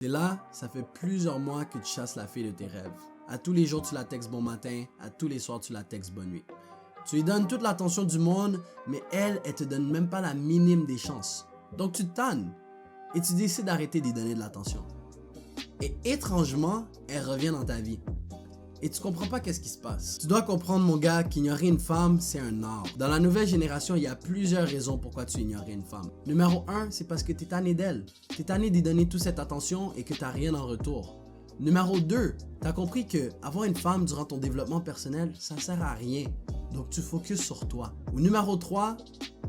T'es là, ça fait plusieurs mois que tu chasses la fille de tes rêves. À tous les jours, tu la textes bon matin, à tous les soirs, tu la textes bonne nuit. Tu lui donnes toute l'attention du monde, mais elle te donne même pas la minime des chances. Donc tu te tannes et tu décides d'arrêter d'y donner de l'attention. Et étrangement, elle revient dans ta vie. Et tu comprends pas qu'est-ce qui se passe. Tu dois comprendre, mon gars, qu'ignorer une femme, c'est un art. Dans la nouvelle génération, il y a plusieurs raisons pourquoi tu ignorais une femme. Numéro 1, c'est parce que t'es tanné d'elle. T'es tanné d'y donner toute cette attention et que t'as rien en retour. Numéro 2, t'as compris que avoir une femme durant ton développement personnel, ça sert à rien. Donc tu focuses sur toi. Ou numéro 3,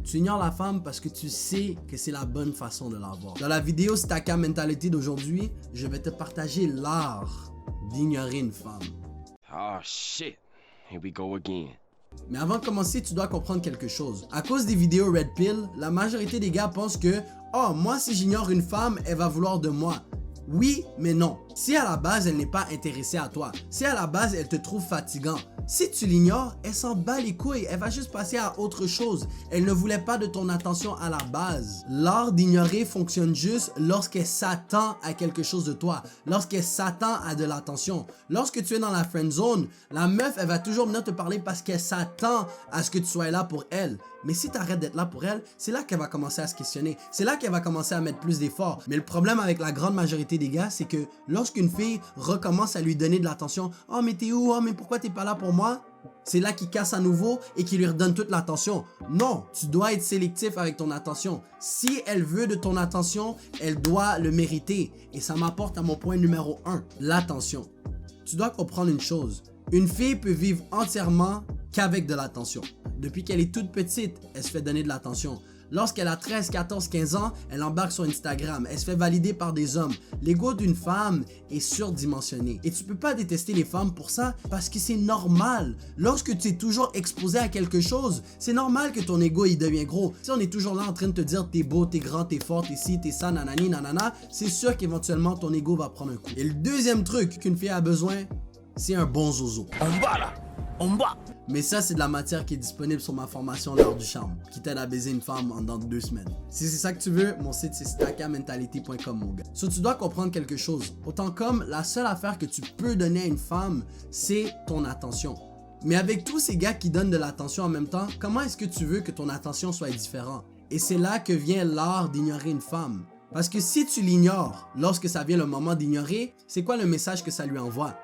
tu ignores la femme parce que tu sais que c'est la bonne façon de l'avoir. Dans la vidéo Stacka Mentality d'aujourd'hui, je vais te partager l'art d'ignorer une femme. Oh shit, here we go again. Mais avant de commencer, tu dois comprendre quelque chose. À cause des vidéos Red Pill, la majorité des gars pensent que « Oh, moi si j'ignore une femme, elle va vouloir de moi. » Oui, mais non. Si à la base, elle n'est pas intéressée à toi, si à la base, elle te trouve fatigant, si tu l'ignores, elle s'en bat les couilles, elle va juste passer à autre chose. Elle ne voulait pas de ton attention à la base. L'art d'ignorer fonctionne juste lorsqu'elle s'attend à quelque chose de toi, lorsqu'elle s'attend à de l'attention. Lorsque tu es dans la friend zone, la meuf, elle va toujours venir te parler parce qu'elle s'attend à ce que tu sois là pour elle. Mais si tu arrêtes d'être là pour elle, c'est là qu'elle va commencer à se questionner. C'est là qu'elle va commencer à mettre plus d'efforts. Mais le problème avec la grande majorité des gars, c'est que lorsqu'une fille recommence à lui donner de l'attention, « Oh mais t'es où? Oh mais pourquoi t'es pas là pour moi? » C'est là qu'il casse à nouveau et qu'il lui redonne toute l'attention. Non, tu dois être sélectif avec ton attention. Si elle veut de ton attention, elle doit le mériter. Et ça m'apporte à mon point numéro 1, l'attention. Tu dois comprendre une chose. Une fille peut vivre entièrement qu'avec de l'attention. Depuis qu'elle est toute petite, elle se fait donner de l'attention. Lorsqu'elle a 13, 14, 15 ans, elle embarque sur Instagram. Elle se fait valider par des hommes. L'ego d'une femme est surdimensionné. Et tu peux pas détester les femmes pour ça parce que c'est normal. Lorsque tu es toujours exposé à quelque chose, c'est normal que ton ego il devient gros. Si on est toujours là en train de te dire t'es beau, t'es grand, t'es fort, t'es ci, t'es ça, nanani, nanana, c'est sûr qu'éventuellement ton ego va prendre un coup. Et le deuxième truc qu'une fille a besoin, c'est un bon zozo. On va là, on va. Mais ça, c'est de la matière qui est disponible sur ma formation L'art du charme, qui t'aide à baiser une femme en dans 2 semaines. Si c'est ça que tu veux, mon site c'est stackamentality.com, mon gars. So, tu dois comprendre quelque chose. Autant comme la seule affaire que tu peux donner à une femme, c'est ton attention. Mais avec tous ces gars qui donnent de l'attention en même temps, comment est-ce que tu veux que ton attention soit différente? Et c'est là que vient l'art d'ignorer une femme. Parce que si tu l'ignores, lorsque ça vient le moment d'ignorer, c'est quoi le message que ça lui envoie?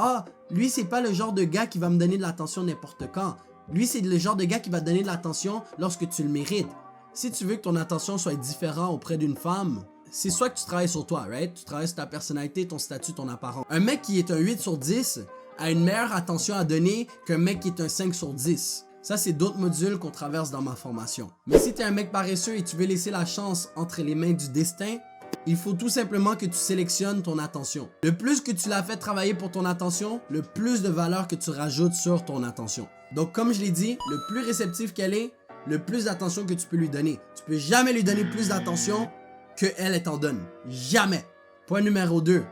Ah, lui, c'est pas le genre de gars qui va me donner de l'attention n'importe quand. Lui, c'est le genre de gars qui va te donner de l'attention lorsque tu le mérites. Si tu veux que ton attention soit différente auprès d'une femme, c'est soit que tu travailles sur toi, right? Tu travailles sur ta personnalité, ton statut, ton apparence. Un mec qui est un 8 sur 10 a une meilleure attention à donner qu'un mec qui est un 5 sur 10. Ça, c'est d'autres modules qu'on traverse dans ma formation. Mais si tu es un mec paresseux et tu veux laisser la chance entre les mains du destin, il faut tout simplement que tu sélectionnes ton attention. Le plus que tu l'as fait travailler pour ton attention, le plus de valeur que tu rajoutes sur ton attention. Donc comme je l'ai dit, le plus réceptif qu'elle est, le plus d'attention que tu peux lui donner. Tu peux jamais lui donner plus d'attention qu'elle t'en donne. Jamais. Point numéro 2.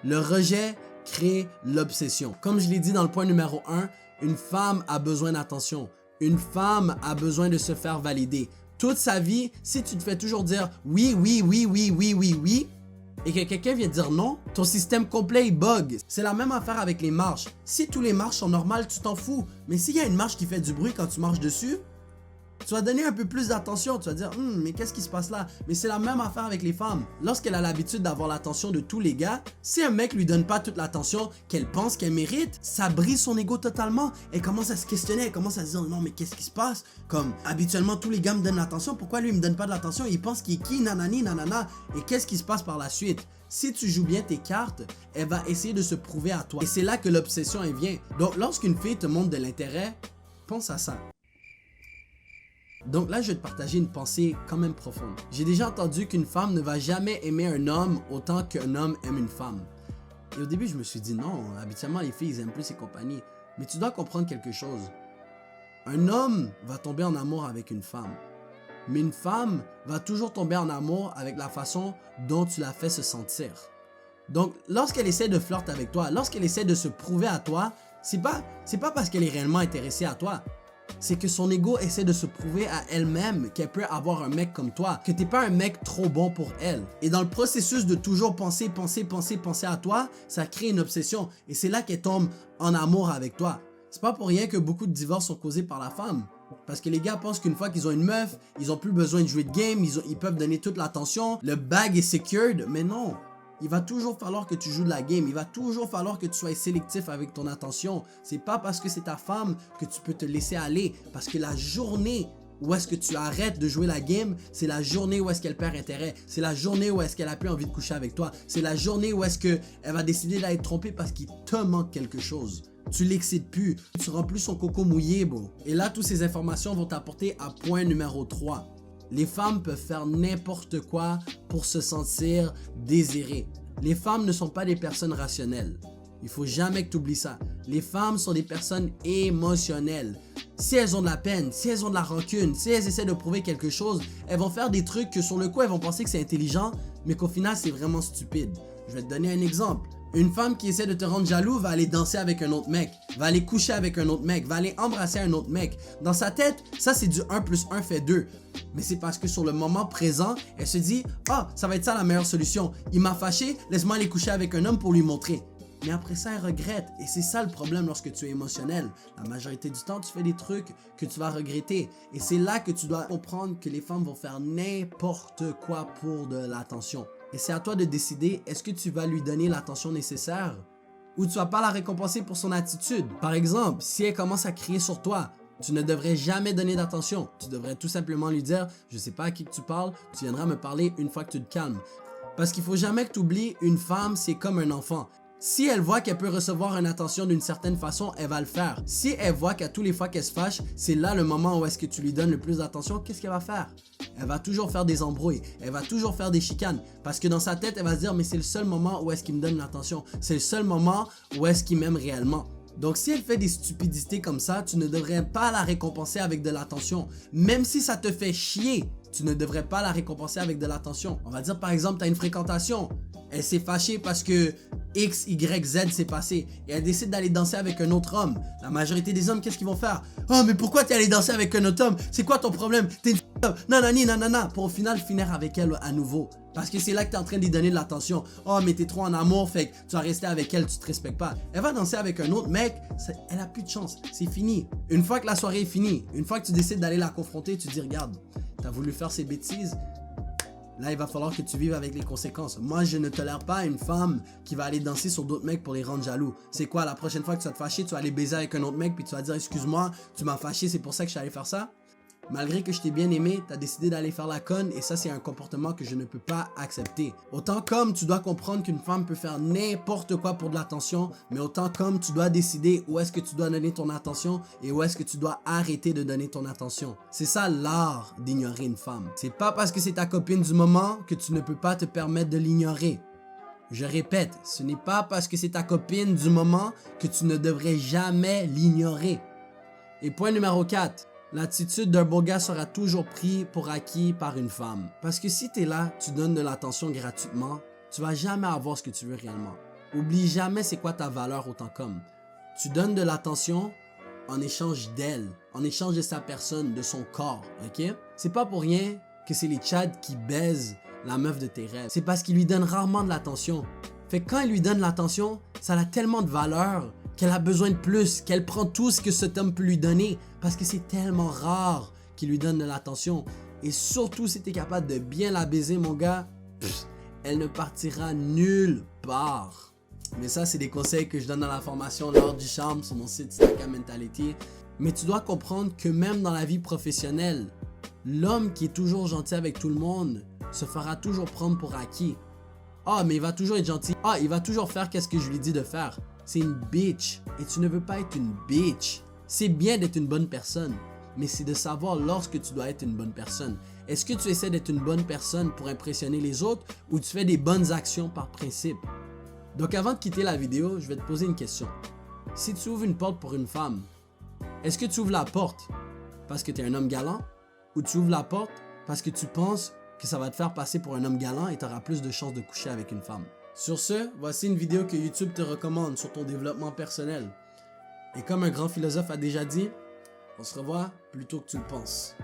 Le rejet crée l'obsession. Comme je l'ai dit dans le point numéro 1, une femme a besoin d'attention. Une femme a besoin de se faire valider. Toute sa vie, si tu te fais toujours dire oui, oui, oui, oui, oui, oui, oui, et que quelqu'un vient dire non, ton système complet il bug. C'est la même affaire avec les marches. Si tous les marches sont normales, tu t'en fous. Mais s'il y a une marche qui fait du bruit quand tu marches dessus, tu vas donner un peu plus d'attention. Tu vas dire mais qu'est-ce qui se passe là? Mais c'est la même affaire avec les femmes. Lorsqu'elle a l'habitude d'avoir l'attention de tous les gars, si un mec lui donne pas toute l'attention qu'elle pense qu'elle mérite, ça brise son ego totalement. Elle commence à se questionner, elle commence à se dire non mais qu'est-ce qui se passe? Comme habituellement tous les gars me donnent l'attention, pourquoi lui il me donne pas de l'attention? Il pense qu'il est qui, nanani, nanana. Et qu'est-ce qui se passe par la suite? Si tu joues bien tes cartes, elle va essayer de se prouver à toi. Et c'est là que l'obsession elle vient. Donc lorsqu'une fille te montre de l'intérêt, pense à ça. Donc là, je vais te partager une pensée quand même profonde. J'ai déjà entendu qu'une femme ne va jamais aimer un homme autant qu'un homme aime une femme. Et au début, je me suis dit non, habituellement les filles ils aiment plus ses compagnies. Mais tu dois comprendre quelque chose. Un homme va tomber en amour avec une femme. Mais une femme va toujours tomber en amour avec la façon dont tu la fais se sentir. Donc, lorsqu'elle essaie de flirter avec toi, lorsqu'elle essaie de se prouver à toi, c'est pas parce qu'elle est réellement intéressée à toi. C'est que son ego essaie de se prouver à elle-même qu'elle peut avoir un mec comme toi, que t'es pas un mec trop bon pour elle. Et dans le processus de toujours penser à toi, ça crée une obsession. Et c'est là qu'elle tombe en amour avec toi. C'est pas pour rien que beaucoup de divorces sont causés par la femme. Parce que les gars pensent qu'une fois qu'ils ont une meuf, ils ont plus besoin de jouer de game, ils peuvent donner toute l'attention, le bag est secured, mais non. Il va toujours falloir que tu joues de la game, il va toujours falloir que tu sois sélectif avec ton attention. C'est pas parce que c'est ta femme que tu peux te laisser aller, parce que la journée où est-ce que tu arrêtes de jouer la game, c'est la journée où est-ce qu'elle perd intérêt, c'est la journée où est-ce qu'elle a plus envie de coucher avec toi, c'est la journée où est-ce qu'elle va décider d'aller trompée parce qu'il te manque quelque chose. Tu l'excites plus, tu rends plus son coco mouillé, bro. Et là, toutes ces informations vont t'apporter à point numéro 3. Les femmes peuvent faire n'importe quoi pour se sentir désirées. Les femmes ne sont pas des personnes rationnelles. Il faut jamais que tu oublies ça. Les femmes sont des personnes émotionnelles. Si elles ont de la peine, si elles ont de la rancune, si elles essaient de prouver quelque chose, elles vont faire des trucs que sur le coup, elles vont penser que c'est intelligent, mais qu'au final, c'est vraiment stupide. Je vais te donner un exemple. Une femme qui essaie de te rendre jaloux va aller danser avec un autre mec, va aller coucher avec un autre mec, va aller embrasser un autre mec. Dans sa tête, ça c'est du 1 + 1 fait 2. Mais c'est parce que sur le moment présent, elle se dit « Ah, ça va être ça la meilleure solution. Il m'a fâché, laisse-moi aller coucher avec un homme pour lui montrer. » Mais après ça, elle regrette. Et c'est ça le problème lorsque tu es émotionnel. La majorité du temps, tu fais des trucs que tu vas regretter. Et c'est là que tu dois comprendre que les femmes vont faire n'importe quoi pour de l'attention. Et c'est à toi de décider, est-ce que tu vas lui donner l'attention nécessaire ou tu vas pas la récompenser pour son attitude. Par exemple, si elle commence à crier sur toi, tu ne devrais jamais donner d'attention. Tu devrais tout simplement lui dire, je sais pas à qui que tu parles, tu viendras me parler une fois que tu te calmes. Parce qu'il faut jamais que tu oublies, une femme, c'est comme un enfant. Si elle voit qu'elle peut recevoir une attention d'une certaine façon, elle va le faire. Si elle voit qu'à tous les fois qu'elle se fâche, c'est là le moment où est-ce que tu lui donnes le plus d'attention, qu'est-ce qu'elle va faire? Elle va toujours faire des embrouilles, elle va toujours faire des chicanes. Parce que dans sa tête, elle va se dire, mais c'est le seul moment où est-ce qu'il me donne l'attention. C'est le seul moment où est-ce qu'il m'aime réellement. Donc si elle fait des stupidités comme ça, tu ne devrais pas la récompenser avec de l'attention. Même si ça te fait chier, tu ne devrais pas la récompenser avec de l'attention. On va dire par exemple, tu as une fréquentation. Elle s'est fâchée parce que X, Y, Z s'est passé et elle décide d'aller danser avec un autre homme. La majorité des hommes, qu'est-ce qu'ils vont faire? Oh, mais pourquoi t'es allé danser avec un autre homme? C'est quoi ton problème? T'es une nanani, nanana, pour au final finir avec elle à nouveau. Parce que c'est là que t'es en train d'y donner de l'attention. Oh, mais t'es trop en amour, fait que tu vas rester avec elle, tu te respectes pas. Elle va danser avec un autre mec, elle a plus de chance, c'est fini. Une fois que la soirée est finie, une fois que tu décides d'aller la confronter, tu te dis, regarde, t'as voulu faire ces bêtises, là, il va falloir que tu vives avec les conséquences. Moi, je ne tolère pas une femme qui va aller danser sur d'autres mecs pour les rendre jaloux. C'est quoi, la prochaine fois que tu vas te fâcher, tu vas aller baiser avec un autre mec puis tu vas dire, excuse-moi, tu m'as fâché, c'est pour ça que je suis allé faire ça? Malgré que je t'ai bien aimé, tu as décidé d'aller faire la conne et ça, c'est un comportement que je ne peux pas accepter. Autant comme tu dois comprendre qu'une femme peut faire n'importe quoi pour de l'attention, mais autant comme tu dois décider où est-ce que tu dois donner ton attention et où est-ce que tu dois arrêter de donner ton attention. C'est ça l'art d'ignorer une femme. C'est pas parce que c'est ta copine du moment que tu ne peux pas te permettre de l'ignorer. Je répète, ce n'est pas parce que c'est ta copine du moment que tu ne devrais jamais l'ignorer. Et point numéro 4. L'attitude d'un beau gars sera toujours pris pour acquis par une femme. Parce que si t'es là, tu donnes de l'attention gratuitement, tu vas jamais avoir ce que tu veux réellement. Oublie jamais c'est quoi ta valeur autant qu'homme. Tu donnes de l'attention en échange d'elle, en échange de sa personne, de son corps, ok? C'est pas pour rien que c'est les Tchads qui baisent la meuf de tes rêves. C'est parce qu'ils lui donnent rarement de l'attention. Fait que quand ils lui donnent l'attention, ça a tellement de valeur qu'elle a besoin de plus, qu'elle prend tout ce que cet homme peut lui donner parce que c'est tellement rare qu'il lui donne de l'attention. Et surtout, si tu es capable de bien la baiser, mon gars, elle ne partira nulle part. Mais ça, c'est des conseils que je donne dans la formation L'Art du Charme sur mon site Stacka Mentality. Mais tu dois comprendre que même dans la vie professionnelle, l'homme qui est toujours gentil avec tout le monde se fera toujours prendre pour acquis. Ah, mais il va toujours être gentil. Ah, il va toujours faire qu'est-ce que je lui dis de faire. C'est une bitch et tu ne veux pas être une bitch. C'est bien d'être une bonne personne, mais c'est de savoir lorsque tu dois être une bonne personne. Est-ce que tu essaies d'être une bonne personne pour impressionner les autres ou tu fais des bonnes actions par principe? Donc avant de quitter la vidéo, je vais te poser une question. Si tu ouvres une porte pour une femme, est-ce que tu ouvres la porte parce que tu es un homme galant ou tu ouvres la porte parce que tu penses que ça va te faire passer pour un homme galant et tu auras plus de chances de coucher avec une femme? Sur ce, voici une vidéo que YouTube te recommande sur ton développement personnel. Et comme un grand philosophe a déjà dit, On se revoit plus tôt que tu le penses.